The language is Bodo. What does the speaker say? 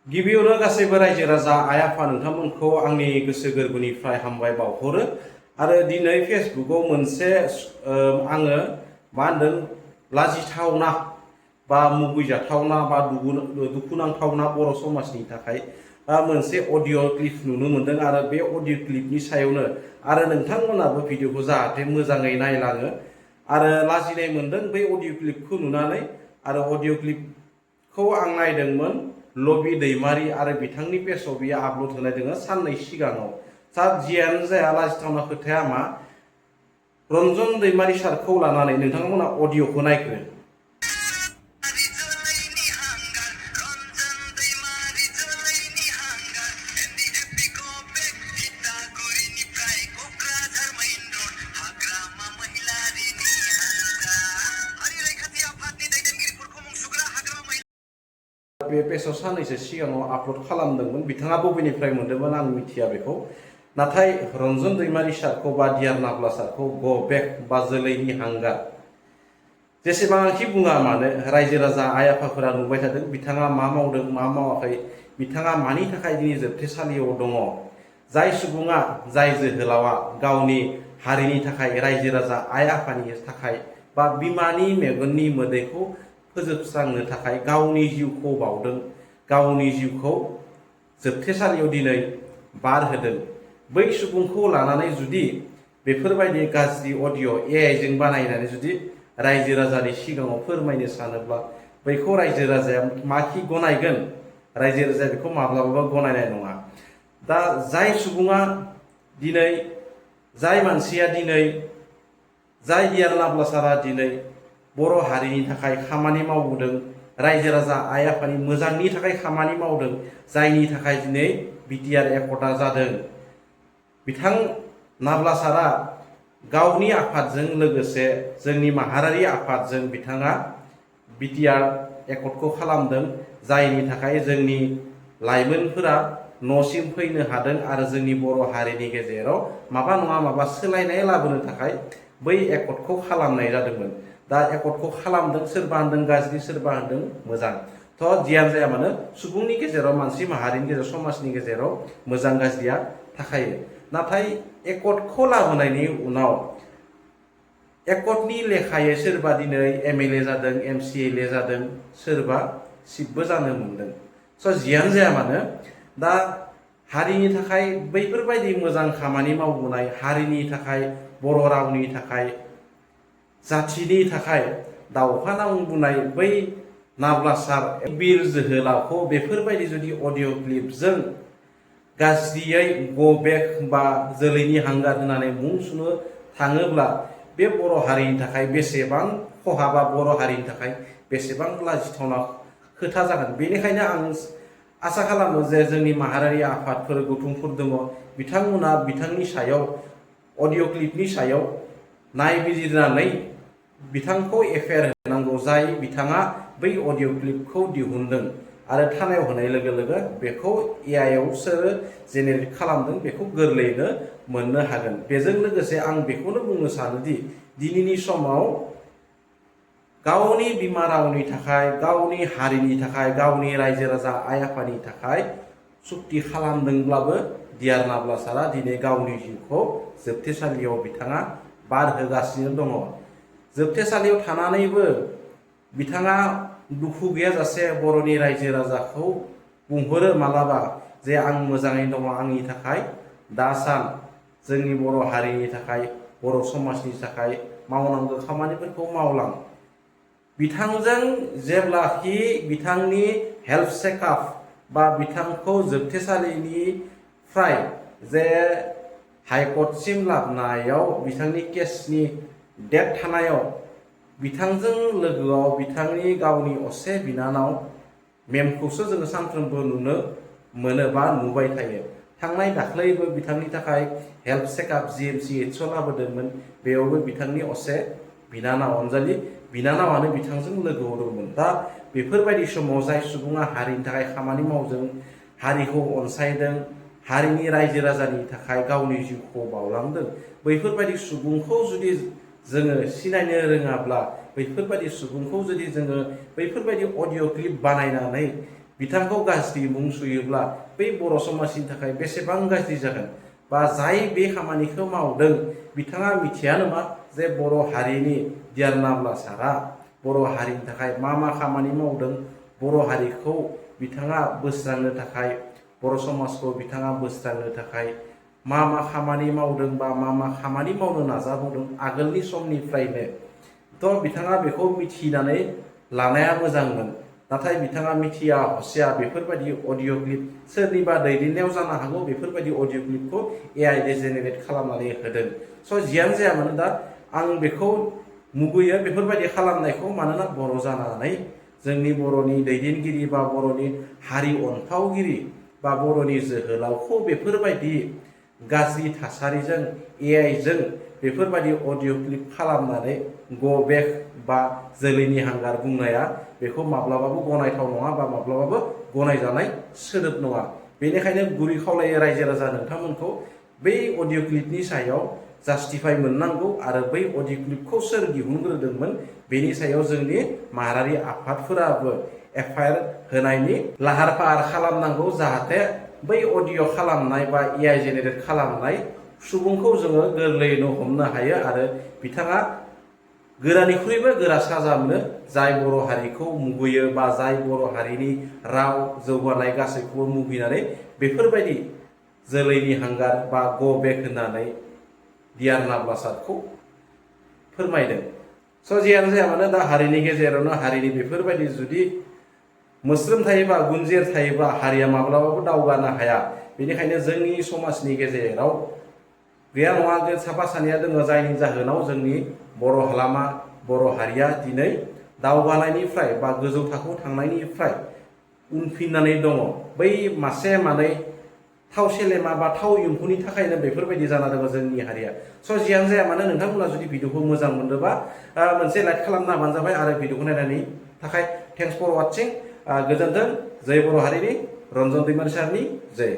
गिबियावनो गासैबो रायजो राजा आइ आफा नोंथांमोनखौ आंनि गोसो गोरबोनिफ्राय हामबाय बावहरो आरो दिनै फेसबुकाव मोनसे आङो मा होनदों लाजिथावना बा मुगैजाथावना बा दुखुनांथावना बर' समाजनि थाखाय मोनसे अडिअ क्लिप नुनो मोनदों आरो बे अडिअ क्लिपनि सायावनो आरो नोंथांमोनाबो भिडिअखौ जाहाथे मोजाङै नायलाङो आरो लाजिनाय मोनदों बै अडिअ क्लिपखौ नुनानै आरो अडिअ क्लिपखौ आं नायदोंमोन लबि दैमारि आरो बिथांनि पेजआव बियो आपल'ड होनाय दङ साननै सिगाङाव जियानो जाया लाजिथावना खोथाया मा रन्जन दैमारि सारखौ लानानै नोंथांमोना अडिअखौ नायग्रो। बे पेजआव साननैसो सिगाङाव आपल'ड खालामदोंमोन बिथाङा बबेनिफ्राय मोन्दोंमोन आं मिथिया बेखौ नाथाय रन्जन दैमारि सारखौ बा डियार नाब्ला सारखौ गो बेक बा जोलैनि हांगार जेसेबांखि बुङा मानो रायजो राजा आइ आफाफोरा नुबाय थादों बिथाङा मा मावदों मा मावाखै बिथाङा मानि थाखाय दिनै जोबथेसालियाव दङ जाय सुबुङा जाय जोहोलावा गावनि हारिनि थाखाय रायजो राजा आइ आफानि थाखाय बा बिमानि मेगननि मोदैखौ फोजोबस्रांनो थाखाय गावनि जिउखौ बावदों गावनि जिउखौ जोबथेसालियाव दिनै बारहोदों बै सुबुंखौ लानानै जुदि बेफोरबायदि गाज्रि अडिअ एआइजों बानायनानै जुदि रायजो राजानि सिगाङाव फोरमायनो सानोब्ला बैखौ रायजो राजाया माखि गनायगोन रायजो राजाया बेखौ माब्लाबाबो गनायनाय नङा। दा जाय सुबुङा दिनै जाय मानसिया दिनै जाय डियार नाब्ला सारा दिनै बर' हारिनि थाखाय खामानि मावबोदों रायजो राजा आइ आफानि मोजांनि थाखाय खामानि मावदों जायनि थाखाय दिनै बिटिआर एकर्डआ जादों बिथां नाब्ला सारा गावनि आफादजों लोगोसे जोंनि माहारियारि आफादजों बिथाङा बिटिआर एकर्डखौ खालामदों जायनि थाखाय जोंनि लाइमोनफोरा न'सिम फैनो हादों आरो जोंनि बर' हारिनि गेजेराव माबा नङा माबा सोलायनाय लाबोनो थाखाय बै एकर्डखौ खालामनाय जादोंमोन। दा एकर्डखौ खालामदों सोरबा होनदों गाज्रि सोरबा होनदों मोजां जियानो जाया मानो सुबुंनि गेजेराव मानसि माहारिनि गेजेराव समाजनि गेजेराव मोजां गाज्रिया थाखायो नाथाय एकर्डखौ लाबोनायनि उनाव एकर्डनि लेखायै सोरबा दिनै एमएलए जादों एमसिएलए जादों सोरबा सिटबो जानो मोनदों जियानो जाया मानो दा हारिनि थाखाय बैफोरबायदि मोजां खामानि मावबोनाय हारिनि थाखाय बर' रावनि थाखाय जाथिनि थाखाय दावहा नांबोनाय बै नाब्ला सार बिर जोहोलावखौ बेफोरबायदि जुदि अडिअ क्लिपजों गाज्रियै गो बेक बा जोलैनि हांगार होनानै मुं सुनो थाङोब्ला बे बर' हारिनि थाखाय बेसेबां खहा बा बर' हारिनि थाखाय बेसेबां लाजिथावना खोथा जागोन। बेनिखायनो आं आसा खालामो जे जोंनि माहारियारि आफादफोर गौथुमफोर दङ बिथांमोना बिथांनि सायाव अडिअ क्लिपनि सायाव नायबिजिरनानै बिथांखौ एफआइआर होनांगौ जाय बिथाङा बै अडिअ क्लिपखौ दिहुनदों आरो थानायाव होनाय लोगो लोगो बेखौ एआइआव सोरो जेनेरेट खालामदों बेखौ गोरलैयैनो मोननो हागोन। बेजों लोगोसे आं बेखौनो बुंनो सानोदि दिनैनि समाव गावनि बिमा रावनि थाखाय गावनि हारिनि थाखाय गावनि रायजो राजा आइ आफानि थाखाय सुक्ति खालामदोंब्लाबो डियार नाब्ला सारा दिनै गावनि जिउखौ जोबथेसालियाव बिथाङा बारहोगासिनो दङ। जोबथेसालियाव थानानैबो बिथाङा दुखु गैयाजासे बर'नि रायजो राजाखौ बुंहरो मालाबा जे आं मोजाङै दङ आंनि थाखाय दा सान जोंनि बर' हारिनि थाखाय बर' समाजनि थाखाय मावनांगौ खामानिफोरखौ मावलां। बिथांजों जेब्लाखि बिथांनि हेल्थ चेकआप बा बिथांखौ जोबथेसालिनिफ्राय जे हाइकर्टसिम लाबोनायाव बिथांनि केसनि डेट थानायाव बिथांजों लोगोआव बिथांनि गावनि असे बिनानाव मेमखौसो जोङो सानफ्रोमबो नुनो मोनो बा नुबाय थायो। थांनाय दाख्लैबो बिथांनि थाखाय हेल्थ चेकआप GMCHआव लाबोदोंमोन बेयावबो बिथांनि असे बिनानाव अनजालि बिनानावानो बिथांजों लोगोआव दंमोन। दा बेफोरबायदि समाव जाय सुबुङा हारिनि थाखाय खामानि मावदों हारिखौ अनसायदों हारिनि रायजो राजानि थाखाय गावनि जिउखौ बावलांदों बैफोरबायदि सुबुंखौ जुदि जोङो सिनायनो रोङाब्ला बैफोरबायदि सुबुंखौ जुदि जोङो बैफोरबायदि अडिअ क्लिप बानायनानै बिथांखौ गाज्रि मुं सुयोब्ला बै बर' समाजनि थाखाय बेसेबां गाज्रि जागोन बा जाय बे खामानिखौ मावदों बिथाङा मिथिया नामा जे बर' हारिनि दियारनाब्ला सारा बर' हारिनि थाखाय मा खामानि मावदों बर' हारिखौ बिथाङा बोस्रांनो थाखाय बर' समाजखौ बिथाङा बोस्रांनो थाखाय मा खामानि मावदों बा मा खामानि मावनो नाजाबावदों आगोलनि समनिफ्रायनो थ' बिथाङा बेखौ मिथिनानै लानाया मोजांमोन नाथाय बिथाङा मिथिया हसिया बेफोरबायदि अडिअ क्लिप सोरनिबा दैदेननायाव जानो हागौ बेफोरबायदि अडिअ क्लिपखौ AI दे जेनेरेट खालामनानै होदों स' जियानो जाया मानो दा आं बेखौ मुगैयो बेफोरबायदि खालामनायखौ मानोना बर' जानानै जोंनि बर'नि दैदेनगिरि बा बर'नि हारि अनफावगिरि बा बर'नि जोहोलावखौ बेफोरबायदि गाज्रि थासारिजों AI जों बेफोरबायदि अडिअ क्लिप खालामनानै गो बेक बा जोलैनि हांगार बुंनाया बेखौ माब्लाबाबो गनायथाव नङा बा माब्लाबाबो गनायजानाय सोदोब नङा बेनिखायनो गुरै खावलायो रायजो राजा नोंथांमोनखौ बै अडिअ क्लिपनि सायाव जास्टिफाइ मोननांगौ आरो बै अडिअ क्लिपखौ सोर दिहुनग्रोदोंमोन बेनि सायाव जोंनि माहारियारि आफादफोराबो FIR होनायनि लाहार फाहार खालामनांगौ जाहाथे बै अडिअ खालामनाय बा AI जेनेरेट खालामनाय सुबुंखौ जोङो गोरलैयैनो हमनो हायो आरो बिथाङा गोरानिख्रुइबो गोरा साजा मोनो जाय बर' हारिखौ मुगैयो बा जाय बर' हारिनि राव जौगानाय गासैखौबो मुगैनानै बेफोरबायदि जोलैनि हांगार बा गो बेक होननानै दियार नाब्लासारखौ फोरमायदों स' जियानो जाया मानो दा हारिनि गेजेरावनो हारिनि बेफोरबायदि जुदि मोस्रोम थायोबा गुनजेर थायोबा हारिया माब्लाबाबो दावगानो हाया बेनिखायनो जोंनि समाजनि गेजेराव गैया नङा साफा सानैया दङ जायनि जाहोनाव जोंनि बर' हालामा बर' हारिया दिनै दावगानायनिफ्राय बा गोजौ थाखोआव थांनायनिफ्राय उनफिननानै दङ बै मासे मानै थाव सेलेमा बा थाव एम्फौनि थाखायनो बेफोरबायदि जाना दङ जोंनि हारिया स' जियानो जाया मानो नोंथांमोना जुदि भिडिअखौ मोजां मोनदोंबा मोनसे लाइक खालामना होबानो जाबाय आरो भिडिअखौ नायनायनि थाखाय थेंक्स फर वाचिं गोजोन्थों जय बर' हारिनि रन्जन दैमारि सारनि जय